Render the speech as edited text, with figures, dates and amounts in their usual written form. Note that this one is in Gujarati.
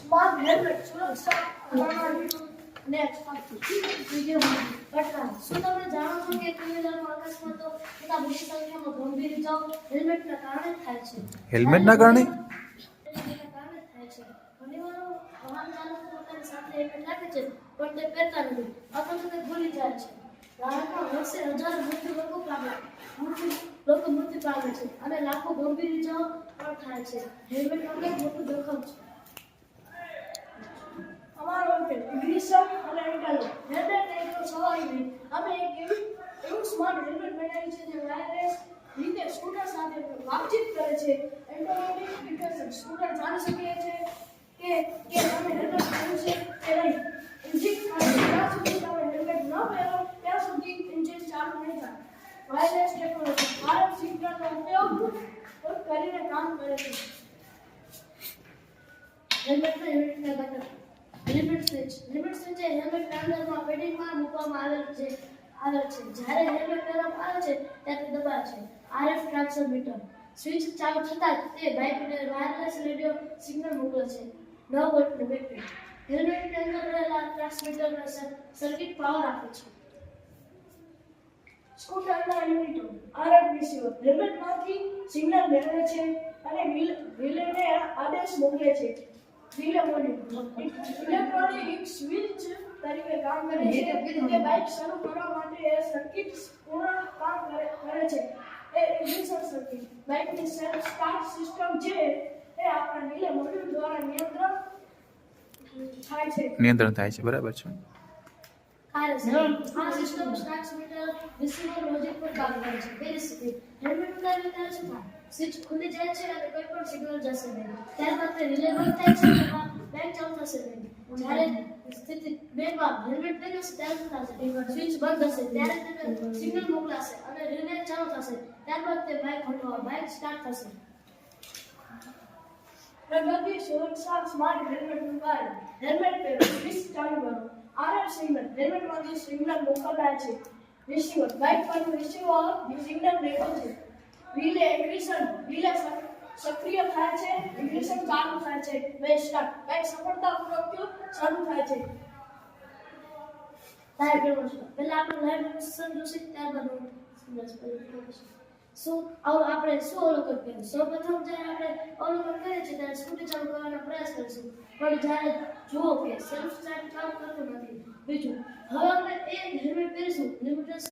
સ્માર્ટ હેલ્મેટ સુરક્ષા પ્રણાલી નેક્સ્ટ વિડિયો ઘટના શું તમે જાણો છો કે ટુ વ્હીલરમાં અકસ્માતો તથા મોટી સંખ્યામાં ગંભીર ઇજાઓ હેલ્મેટના કારણે થાય છે? હેલ્મેટના કારણે થાય છે. ઘણીવાર વાહન ચાલકો પોતાની સાથે હેલ્મેટ રાખે છે પણ તે પહેરતા નથી અથવા તો તે ભૂલી જાય છે. ભારતમાં વર્ષે હજારો મૃત્યુ પામે છે અને લાખો ગંભીર ઇજાઓ પણ થાય છે. હેલ્મેટ વગર મોટું જોખમ છે. અમારો ઇગ્નિશન અને ઇન્ટરનેટ હેલ્મેટ એક તો સવારી નહીં. અમે એવું સ્માર્ટ હેલ્મેટ બનાવ્યું છે જે વાયરલેસ રીતે સ્કૂટર સાથે વાતચીત કરે છે. ઓટોમેટિક ડિટેક્શન સ્કૂટર જાણી શકે છે કે તમે હેલ્મેટ પહેર્યું છે કે નહીં. એન્જિન જ્યાં સુધી તમે હેલ્મેટ ન પહેરો ત્યાં સુધી એન્જિન ચાલુ નહીં થાય. વાયરલેસ ટેકનોલોજી RF સિગ્નલનો ઉપયોગ કરીને કામ કરે છે. હેલ્મેટના યુનિટના ઘટક લિમિટ સ્વિચ એ હેલ્મેટના અંદરમાં પેડિંગમાં મૂકવામાં આવેલ છે. જ્યારે હેલ્મેટ પહેરવામાં આવે છે ત્યારે દબાય છે. RF ટ્રાન્સમીટર સ્વિચ ચાલુ થતાં જ તે બાઇકને વાયરલેસ રેડિયો સિગ્નલ મોકલે છે. 9 વોલ્ટની બેટરી હેલ્મેટની અંદર રહેલા ટ્રાન્સમીટરને સર્કિટ પાવર આપે છે. સ્કૂટરના યુનિટો RF રિસીવર હેલ્મેટમાંથી સિગ્નલ મેળવે છે અને રિલેને આદેશ મોકલે છે. રિલે મોડ્યુલ ઇલેક્ટ્રોનિક સ્વિચ તરીકે કામ કરે છે. તે બાઇક શરૂ કરવા માટે સર્કિટ પૂર્ણ કામ કરે છે. ઇગ્નિશન સર્કિટ બાઇકની સેલ્ફ સ્ટાર્ટ સિસ્ટમ છે એ આપણા રિલે મોડ્યુલ દ્વારા નિયંત્રણ થાય છે. બરાબર છે. આ સિસ્ટમ ટ્રાન્સમીટર રિસીવર લોજિક પર કામ કરે છે. પરિસ્થિતિ હેલ્મેટ ઉતારીને ત્યારે શું થાય? સ્વિચ ખુલી જાય છે અને કોઈ પણ સિગ્નલ જશે નહીં. ત્યારબાદ તે રિલે બંધ થાય છે અને બાઇક ચાલુ થશે નહીં. જ્યારે સ્થિતિ 2 માં હેલ્મેટ પહેર્યું છે ત્યારે શું થશે? સ્વિચ બંધ થશે ત્યારે તેને સિગ્નલ મોકલાશે અને રિલે ચાલુ થશે. ત્યારબાદ તે બાઇક સ્ટાર્ટ થશે. પ્રગતિ સુરક્ષા સ્માર્ટ હેલ્મેટ ઉપાય હેલ્મેટ પહેરો સ્વિચ ચાલુ કરો. RF સિગ્નલ હેલ્મેટમાંથી સિગ્નલ મોકલાય છે. રિસીવર બાઇક પરનું રિસીવર સિગ્નલ મેળવે છે. રિલે ઇગ્નિશન રિલે સક્રિય થાય છે. ઇગ્નિશન ચાલુ થાય છે. બાઇક સ્ટાર્ટ બાઇક સફળતાપૂર્વક શરૂ થાય છે. ટાયર ડેમોન્સ્ટ્રેશન પહેલા આપણે લાઈવ ડેમોન્સ્ટ્રેશન જોશે ત્યારબાદ આપણે શું અવલોકન કર્યું? સૌપ્રથમ જ્યારે આપણે અવલોકન કરીએ છીએ ત્યારે સ્કૂટર ચાલુ કરવાનો પ્રયાસ કરીશું પણ જ્યારે જુઓ કે સેલ્ફ સ્ટાર્ટ કામ કરતું નથી. બીજું હવે આપણે હેલ્મેટ પહેરીશું